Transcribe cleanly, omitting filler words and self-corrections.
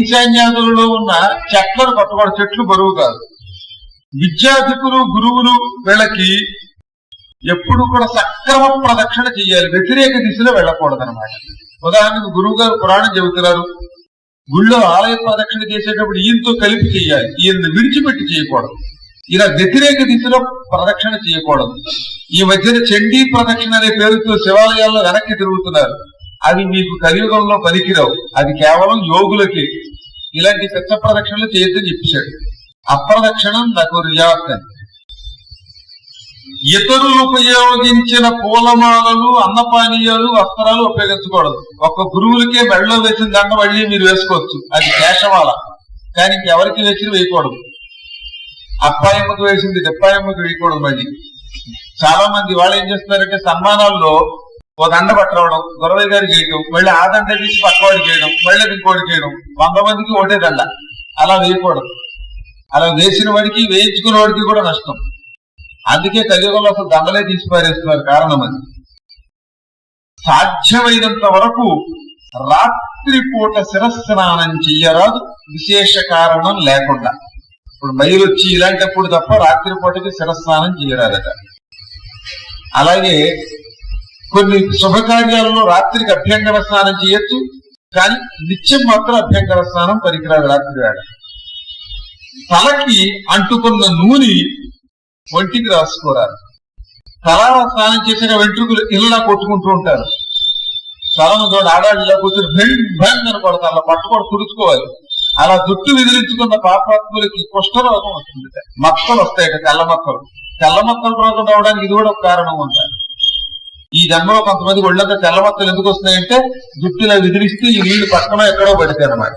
ఈశాన్యాదులలో ఉన్న చెట్లను కొట్టకూడదు, చెట్లు బరువు కాదు. విద్యార్థికులు గురువులు వీళ్ళకి ఎప్పుడు కూడా సక్రమ ప్రదక్షిణ చేయాలి, వ్యతిరేక దిశలో వెళ్ళకూడదు అనమాట. ఉదాహరణకు గురువు గారు పురాణం చెబుతున్నారు, గుళ్ళో ఆలయ ప్రదక్షిణ చేసేటప్పుడు ఈయనతో కలిపి చేయాలి, ఈయన్ని విడిచిపెట్టి చేయకూడదు. ఇలా వ్యతిరేక దిశలో ప్రదక్షిణ చేయకూడదు. ఈ మధ్యన చండీ ప్రదక్షిణ అనే పేరుతో శివాలయాల్లో వెనక్కి తిరుగుతున్నారు. అవి మీకు కలియుగంలో పనికిరావు, అది కేవలం యోగులకి. ఇలాంటి పెద్ద ప్రదక్షిణలు చేయొద్దని చెప్పాడు. అప్రదక్షిణం నాకు రియాక్తం. ఇతరులు ఉపయోగించిన పూలమాలలు, అన్నపానీయాలు, వస్త్రాలు ఉపయోగించకూడదు. ఒక్క గురువులకే మెడలో వేసిన దండ మళ్ళీ మీరు వేసుకోవచ్చు, అది కేశమాల. కానీ ఎవరికి వేసి వేయకూడదు. అప్పాయమ్మకు వేసింది డిప్పాయమ్మకు వేయకూడదు. మళ్ళీ చాలా మంది వాళ్ళు ఏం చేస్తున్నారంటే సన్మానాల్లో ఓ దండ పట్టవడం, గురవయ్య గారికి వేయడం, మళ్ళీ ఆ దండ తీసి పక్కవాడికి చేయడం, మళ్ళీ ఇంకోటి చేయడం, 100 మందికి ఒకటే దండ. అలా వేయకూడదు. అలా వేసిన వాడికి వేయించుకున్న వాడికి కూడా నష్టం. అందుకే కలియుగంలో అసలు దండలే తీసి పారేస్తున్నారు. కారణం అది. సాధ్యమైనంత వరకు రాత్రిపూట శిరస్నానం చెయ్యరాదు, విశేష కారణం లేకుండా. ఇప్పుడు మైలు వచ్చి ఇలాంటప్పుడు తప్ప రాత్రిపూటకి శిరస్నానం చేయరాదట. అలాగే కొన్ని శుభకార్యాలలో రాత్రికి అభ్యంగన స్నానం చేయొచ్చు, కానీ నిత్యం మాత్రం అభ్యంగన స్నానం పనికిరాదు రాత్రి వేళ. తలకి అంటుకున్న నూనె ఒంటికి రాసుకోరాదు. తల స్నానం చేసిన వెంట్రుకలు ఇలా కొట్టుకుంటూ ఉంటారు. తలను తోడు ఆడాళ్ళు ఇలా కూర్చొని భంగ్ అని కొడతారు, అలా పట్టుకొని తుడుచుకోవాలి. అలా జుట్టు విదిలించుకున్న పాపాత్ములకి కుష్ఠరోగం వస్తుంది, మక్కలు వస్తాయట, తెల్ల మక్కలు. తెల్ల మక్కలు రోగం రావడానికి ఇది కూడా ఒక కారణం ఉంటారు. ఈ జన్మలో కొంతమంది ఒళ్ళంతా తెల్ల మక్కలు ఎందుకు వస్తున్నాయంటే జుట్టులా విదిలిస్తే ఈ నీళ్లు పక్కన ఎక్కడో పడితే అన్నమాట.